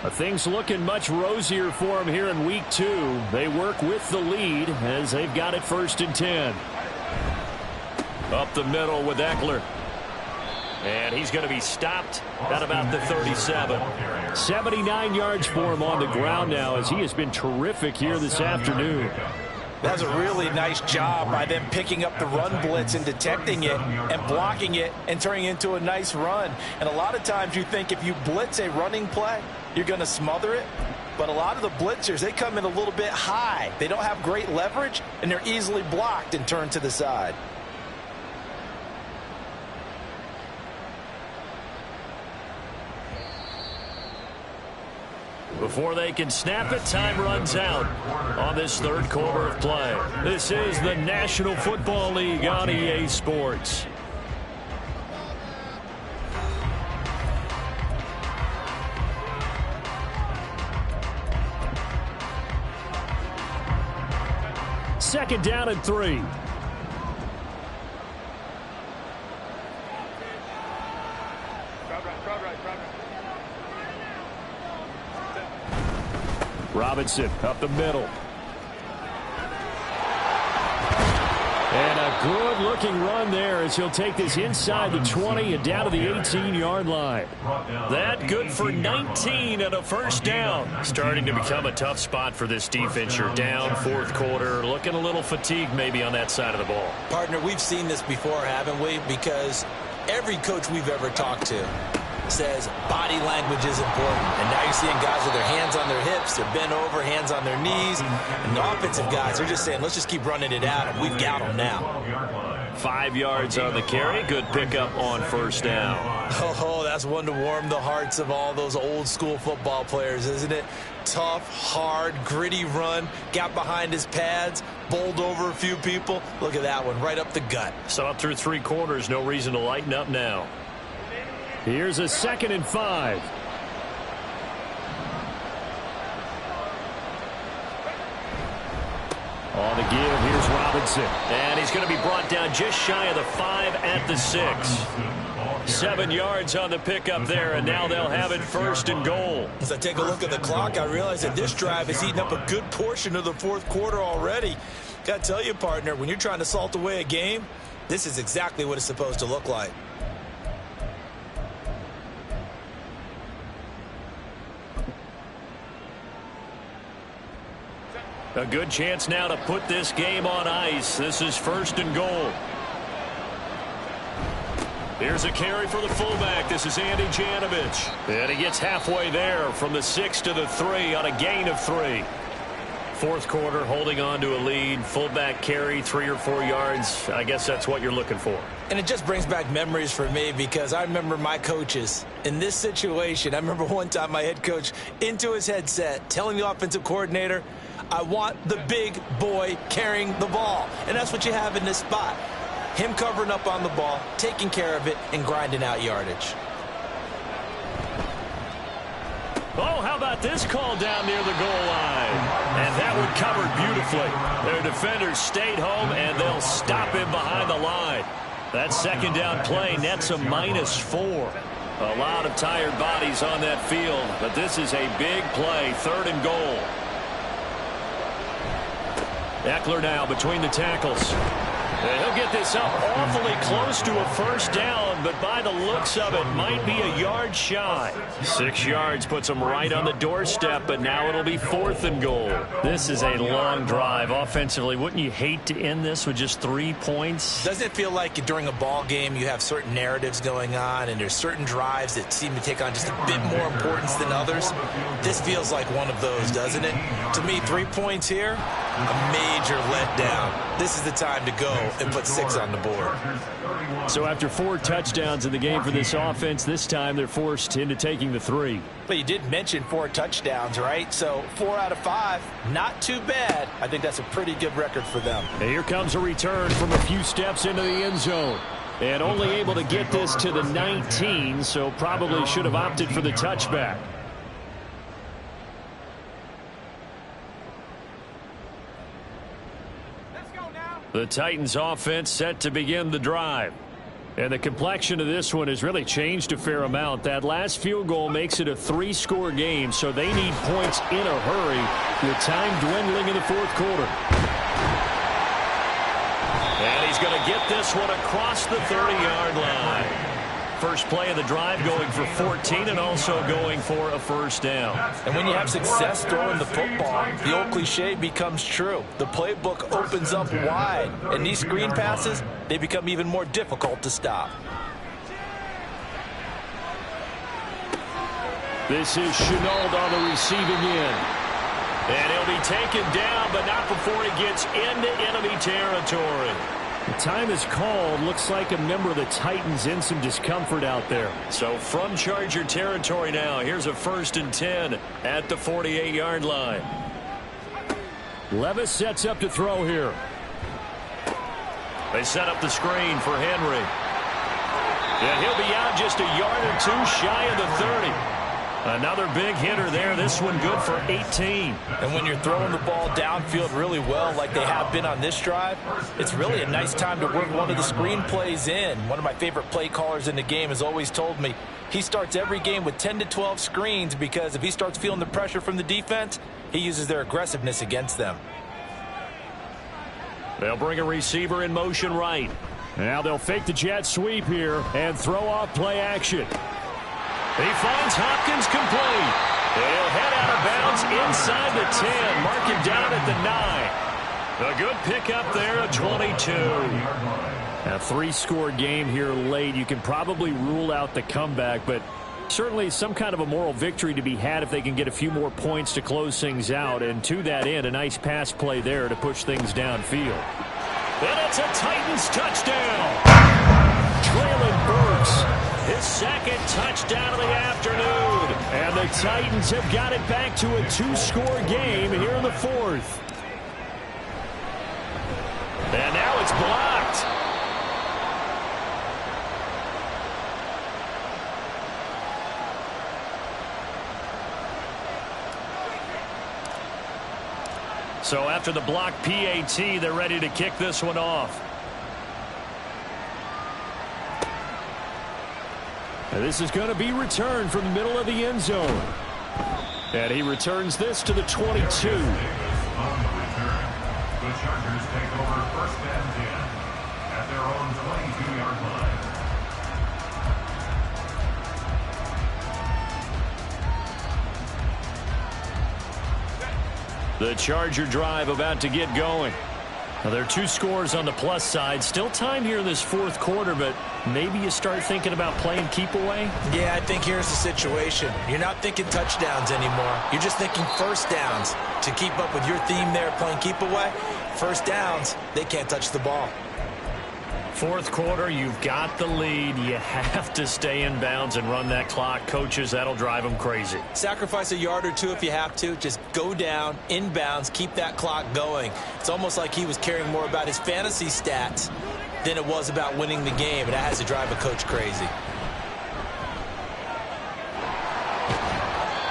Things looking much rosier for them here in week 2. They work with the lead as they've got it 1st and 10. Up the middle with Eckler. And he's going to be stopped at about the 37. 79 yards for him on the ground now as he has been terrific here this afternoon. That's a really nice job by them picking up the run blitz and detecting it and blocking it and turning it into a nice run. And a lot of times you think if you blitz a running play, you're going to smother it. But a lot of the blitzers, they come in a little bit high. They don't have great leverage, and they're easily blocked and turned to the side. Before they can snap it, time runs out on this 3rd quarter of play. This is the National Football League on EA Sports. Second down and 3. Robinson up the middle. And a good-looking run there as he'll take this inside the 20 and down to the 18-yard line. That good for 19 and a 1st down. Starting to become a tough spot for this defense. You're down 4th quarter. Looking a little fatigued maybe on that side of the ball. Partner, we've seen this before, haven't we? Because every coach we've ever talked to says body language is important. And now you're seeing guys with their hands on their hips, they're bent over, hands on their knees. And the offensive guys, they're just saying, let's just keep running it out, and we've got them now. 5 yards on the carry. Good pickup on 1st down. Oh, that's one to warm the hearts of all those old-school football players, isn't it? Tough, hard, gritty run. Got behind his pads, bowled over a few people. Look at that one, right up the gut. Saw it through 3 quarters. No reason to lighten up now. Here's a 2nd and 5. On the give, here's Robinson. And he's going to be brought down just shy of the 5 at the 6. 7 yards on the pickup there, and now they'll have it 1st and goal. As I take a look at the clock, I realize that this drive has eaten up a good portion of the 4th quarter already. Got to tell you, partner, when you're trying to salt away a game, this is exactly what it's supposed to look like. A good chance now to put this game on ice. This is 1st and goal. Here's a carry for the fullback. This is Andy Janovich. And he gets halfway there from the 6 to the 3 on a gain of 3. 4th quarter, holding on to a lead. Fullback carry, 3 or 4 yards. I guess that's what you're looking for. And it just brings back memories for me because I remember my coaches in this situation. I remember one time my head coach into his headset telling the offensive coordinator, I want the big boy carrying the ball. And that's what you have in this spot. Him covering up on the ball, taking care of it, and grinding out yardage. Oh, how about this call down near the goal line? And that one covered beautifully. Their defenders stayed home, and they'll stop him behind the line. That 2nd down play nets a -4. A lot of tired bodies on that field, but this is a big play, 3rd and goal. Eckler now between the tackles. And he'll get this up awfully close to a 1st down, but by the looks of it, might be a yard shy. 6 yards puts him right on the doorstep, but now it'll be 4th and goal. This is a long drive offensively. Wouldn't you hate to end this with just 3 points? Doesn't it feel like during a ball game you have certain narratives going on and there's certain drives that seem to take on just a bit more importance than others? This feels like one of those, doesn't it? To me, 3 points here, a major letdown. This is the time to go and put 6 on the board. So after 4 touchdowns in the game for this offense, this time they're forced into taking the 3. But you did mention 4 touchdowns, right? So 4 out of 5, not too bad. I think that's a pretty good record for them. And here comes a return from a few steps into the end zone. And only able to get this to the 19, so probably should have opted for the touchback. The Titans offense set to begin the drive. And the complexion of this one has really changed a fair amount. That last field goal makes it a 3-score game, so they need points in a hurry with time dwindling in the fourth quarter. And he's going to get this one across the 30-yard line. First play of the drive going for 14 and also going for a first down. And when you have success throwing the football, the old cliche becomes true. The playbook opens up wide, and these screen passes, they become even more difficult to stop. This is Chenault on the receiving end. And he'll be taken down, but not before he gets into enemy territory. The time is called. Looks like a member of the Titans in some discomfort out there. So from Charger territory now, here's a 1st and 10 at the 48-yard line. Levis sets up to throw here. They set up the screen for Henry. And he'll be out just a yard or two shy of the 30. Another big hitter there. This one good for 18. And when you're throwing the ball downfield really well like they have been on this drive, it's really a nice time to work one of the screen plays in. One of my favorite play callers in the game has always told me he starts every game with 10 to 12 screens because if he starts feeling the pressure from the defense, he uses their aggressiveness against them. They'll bring a receiver in motion right. Now they'll fake the jet sweep here and throw off play action. He finds Hopkins complete. He'll head out of bounds inside the 10. Mark him down at the 9. A good pickup there at 22. A 3-score game here late. You can probably rule out the comeback, but certainly some kind of a moral victory to be had if they can get a few more points to close things out. And to that end, a nice pass play there to push things downfield. And it's a Titans touchdown. Traylon Burks. His second touchdown of the afternoon. And the Titans have got it back to a 2-score game here in the 4th. And now it's blocked. So after the block PAT, they're ready to kick this one off. And this is going to be returned from the middle of the end zone. And he returns this to the 22. On the return, the Chargers take over 1st and 10 at their own 22-yard line. The Charger drive about to get going. Now, there are 2 scores on the plus side. Still time here in this 4th quarter, but maybe you start thinking about playing keep away? Yeah, I think here's the situation. You're not thinking touchdowns anymore. You're just thinking first downs. To keep up with your theme there, playing keep away, first downs, they can't touch the ball. 4th quarter, you've got the lead. You have to stay in bounds and run that clock. Coaches, that'll drive them crazy. Sacrifice a yard or two if you have to. Just go down, in bounds, keep that clock going. It's almost like he was caring more about his fantasy stats than it was about winning the game, and that has to drive a coach crazy.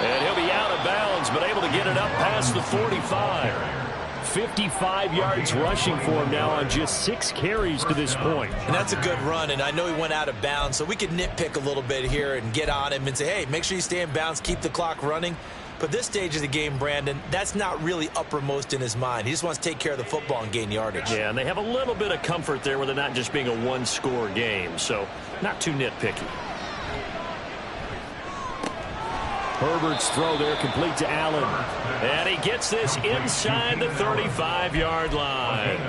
And he'll be out of bounds, but able to get it up past the 45. 55 yards rushing for him now on just 6 carries to this point. And that's a good run, and I know he went out of bounds, so we could nitpick a little bit here and get on him and say, hey, make sure you stay in bounds, keep the clock running. But this stage of the game, Brandon, that's not really uppermost in his mind. He just wants to take care of the football and gain yardage. Yeah, and they have a little bit of comfort there with it not just being a 1-score game, so not too nitpicky. Herbert's throw there complete to Allen. And he gets this inside the 35-yard line.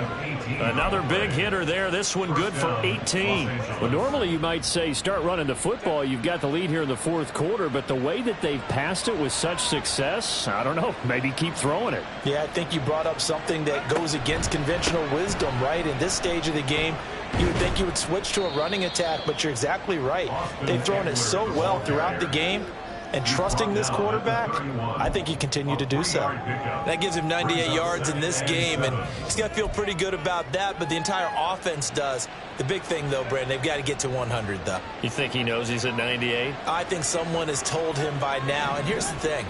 Another big hitter there. This one good for 18. Well, normally you might say start running the football. You've got the lead here in the 4th quarter, but the way that they've passed it with such success, I don't know, maybe keep throwing it. Yeah, I think you brought up something that goes against conventional wisdom, right? In this stage of the game, you would think you would switch to a running attack, but you're exactly right. They've thrown it so well throughout the game. And trusting this quarterback, I think he continued to do so. That gives him 98 yards in this game, and he's got to feel pretty good about that, but the entire offense does. The big thing, though, Brandon, they've got to get to 100, though. You think he knows he's at 98? I think someone has told him by now, and here's the thing.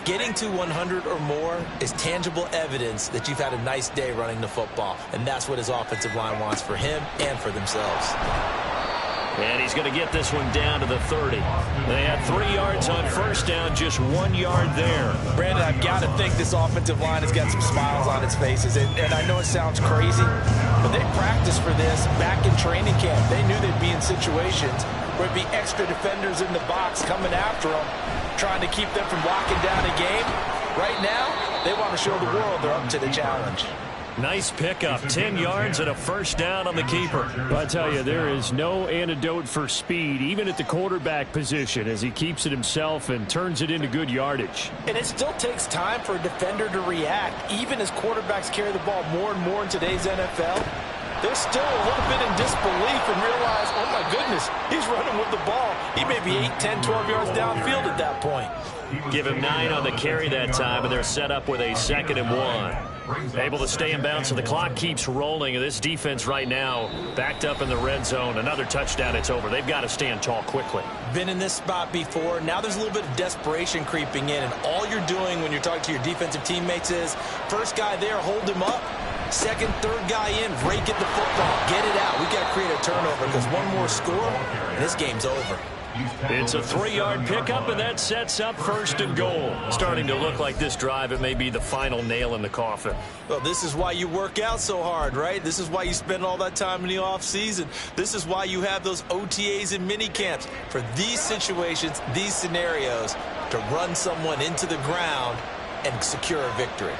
Getting to 100 or more is tangible evidence that you've had a nice day running the football, and that's what his offensive line wants for him and for themselves. And he's going to get this one down to the 30. They had 3 yards on first down, just 1 yard there. Brandon, I've got to think this offensive line has got some smiles on its faces. And I know it sounds crazy, but they practiced for this back in training camp. They knew they'd be in situations where it'd be extra defenders in the box coming after them, trying to keep them from locking down a game. Right now, they want to show the world they're up to the challenge. Nice pickup, 10 yards and a first down on the keeper. I tell you, there is no antidote for speed, even at the quarterback position, as he keeps it himself and turns it into good yardage. And it still takes time for a defender to react, even as quarterbacks carry the ball more and more in today's NFL. They're still a little bit in disbelief and realize, oh my goodness, he's running with the ball. He may be 8, 10, 12 yards downfield at that point. Give him 9 on the carry that time, and they're set up with a 2nd and 1. Able to stay in bounds, so the clock keeps rolling. And this defense right now backed up in the red zone. Another touchdown, it's over. They've got to stand tall quickly. Been in this spot before. Now there's a little bit of desperation creeping in, and all you're doing when you're talking to your defensive teammates is first guy there, hold him up. Second, third guy in, rake at the football. Get it out. We've got to create a turnover because one more score, and this game's over. It's a 3-yard pickup, and that sets up 1st and goal. Starting to look like this drive, it may be the final nail in the coffin. Well, this is why you work out so hard, right? This is why you spend all that time in the offseason. This is why you have those OTAs and mini camps for these situations, these scenarios, to run someone into the ground and secure a victory.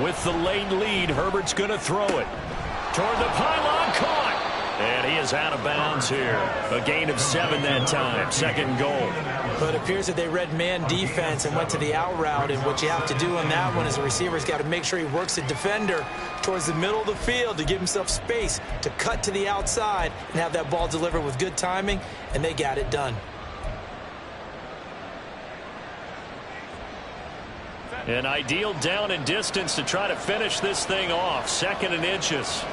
With the late lead, Herbert's going to throw it. Toward the pylon, caught. And he is out of bounds here. A gain of 7 that time. 2nd goal. But it appears that they read man defense and went to the out route. And what you have to do on that one as a receiver is got to make sure he works the defender towards the middle of the field to give himself space to cut to the outside and have that ball delivered with good timing. And they got it done. An ideal down and distance to try to finish this thing off. 2nd and inches.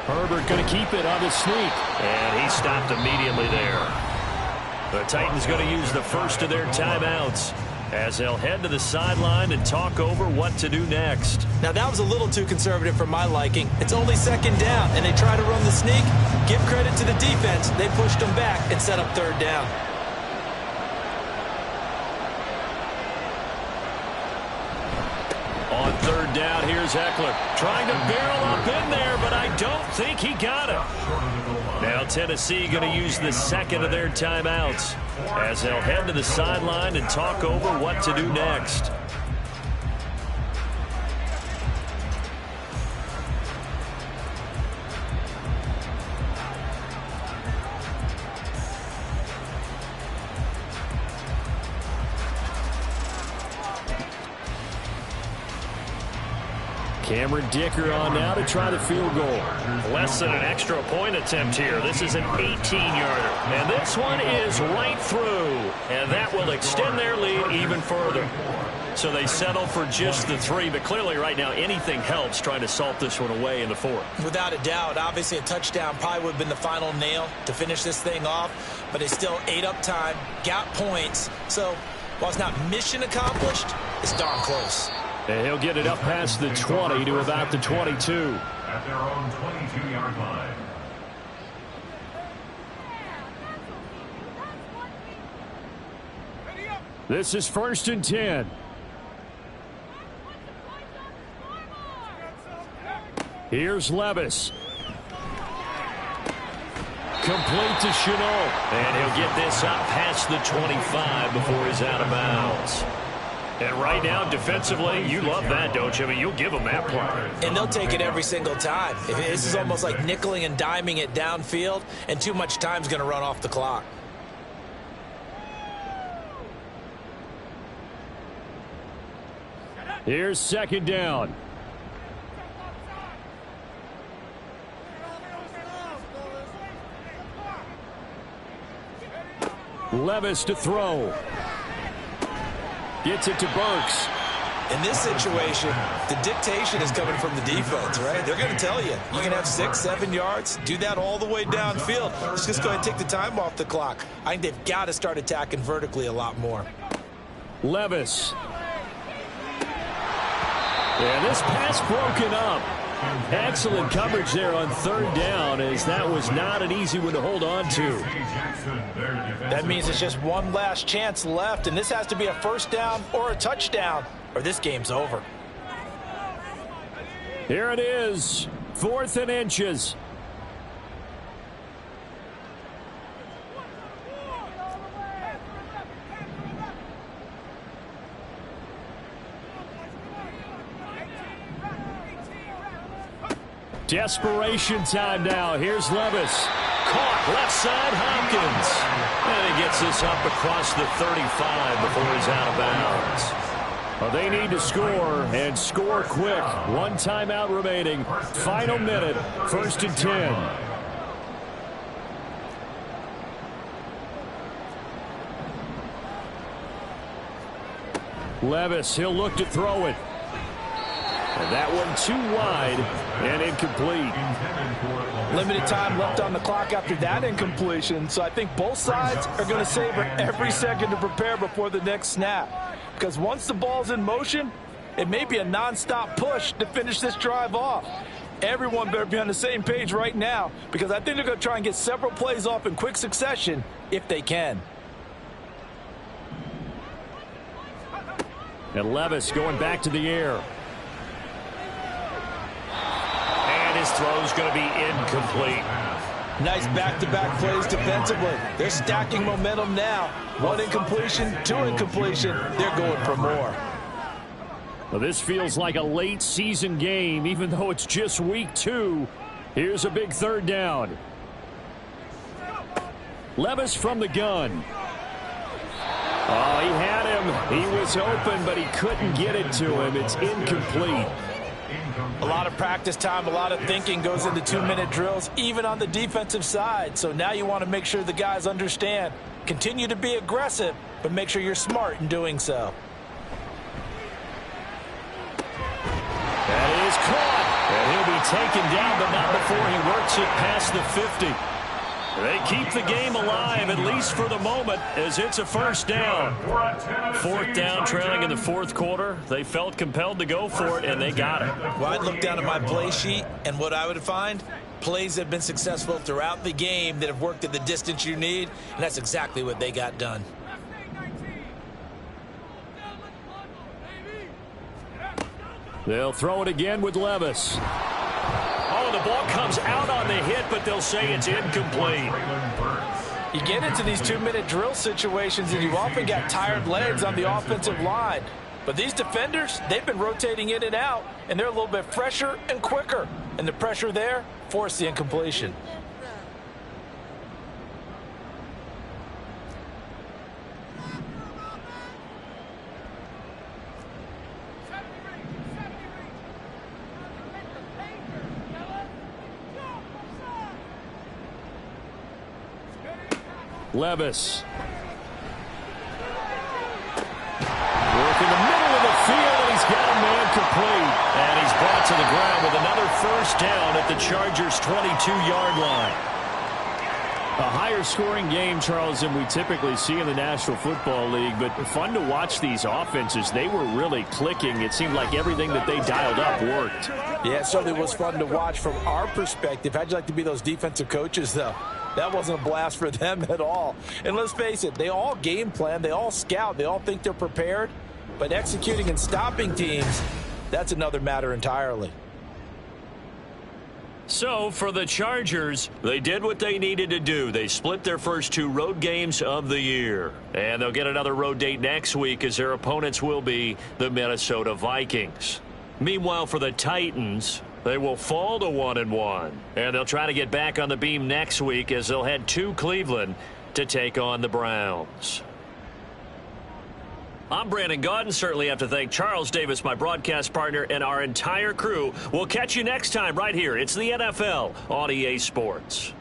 Herbert going to keep it on the sneak. And he stopped immediately there. The Titans going to use the first of their timeouts as they'll head to the sideline and talk over what to do next. Now, that was a little too conservative for my liking. It's only 2nd down, and they try to run the sneak. Give credit to the defense. They pushed them back and set up 3rd down. On 3rd down, here's Eckler. Trying to barrel up in there, but I don't think he got it. Now Tennessee going to use the 2nd of their timeouts as they'll head to the sideline and talk over what to do next. Cameron Dicker on now to try the field goal. Less than an extra point attempt here. This is an 18-yarder. And this one is right through. And that will extend their lead even further. So they settle for just the 3. But clearly right now anything helps trying to salt this one away in the 4th. Without a doubt. Obviously a touchdown probably would have been the final nail to finish this thing off. But they still ate up time, got points. So while it's not mission accomplished, it's darn close. And he'll get it up past the 20 to about the 22. At their own 22-yard line. This is 1st and 10. Here's Levis. Complete to Chenault. And he'll get this up past the 25 before he's out of bounds. And right now, defensively, you love that, don't you? I mean, you'll give them that play. And they'll take it every single time. This is almost like nickeling and diming it downfield, and too much time's going to run off the clock. Here's 2nd down. Levis to throw. Gets it to Burks. In this situation, the dictation is coming from the defense, right? They're going to tell you, you can have 6, 7 yards, do that all the way downfield. Let's just go ahead and take the time off the clock. I think they've got to start attacking vertically a lot more. Levis. And this pass broken up. Excellent coverage there on third down, as that was not an easy one to hold on to. That means it's just one last chance left, and this has to be a first down or a touchdown, or this game's over. Here it is, 4th and inches. Desperation time now. Here's Levis. Caught left side, Hopkins. And he gets this up across the 35 before he's out of bounds. Well, they need to score, and score quick. One timeout remaining. Final minute, 1st and 10. Levis, he'll look to throw it. And that one too wide and incomplete. Limited time left on the clock after that incompletion, so I think both sides are going to savor every second to prepare before the next snap. Because once the ball's in motion, it may be a non-stop push to finish this drive off. Everyone better be on the same page right now, because I think they're going to try and get several plays off in quick succession if they can. And Levis going back to the air. His throw's going to be incomplete. Nice back-to-back plays defensively. They're stacking momentum now. One incompletion, two incompletion. They're going for more. Well, this feels like a late season game, even though it's just week 2. Here's a big 3rd down. Levis from the gun. Oh, he had him. He was open, but he couldn't get it to him. It's incomplete. A lot of practice time, a lot of thinking goes into 2-minute drills, even on the defensive side. So now you want to make sure the guys understand. Continue to be aggressive, but make sure you're smart in doing so. That is caught. And he'll be taken down, but not before he works it past the 50. They keep the game alive, at least for the moment, as it's a 1st down. 4th down, trailing in the 4th quarter. They felt compelled to go for it, and they got it. Well, I'd look down at my play sheet, and what I would find, plays that have been successful throughout the game that have worked at the distance you need, and that's exactly what they got done. They'll throw it again with Levis. Oh, the ball comes out on the hit, but they'll say it's incomplete. You get into these 2-minute drill situations, and you often got tired legs on the offensive line. But these defenders, they've been rotating in and out, and they're a little bit fresher and quicker. And the pressure there forced the incompletion. Levis. Work in the middle of the field, and he's got a man complete. And he's brought to the ground with another 1st down at the Chargers' 22-yard line. A higher scoring game, Charles, than we typically see in the National Football League, but fun to watch these offenses. They were really clicking. It seemed like everything that they dialed up worked. Yeah, it certainly was fun to watch from our perspective. How'd you like to be those defensive coaches, though? That wasn't a blast for them at all. And let's face it, they all game plan, they all scout, they all think they're prepared. But executing and stopping teams, that's another matter entirely. So, for the Chargers, they did what they needed to do. They split their first 2 road games of the year. And they'll get another road date next week, as their opponents will be the Minnesota Vikings. Meanwhile, for the Titans, they will fall to 1-1. And they'll try to get back on the beam next week, as they'll head to Cleveland to take on the Browns. I'm Brandon Gaudin. Certainly have to thank Charles Davis, my broadcast partner, and our entire crew. We'll catch you next time right here. It's the NFL on EA Sports.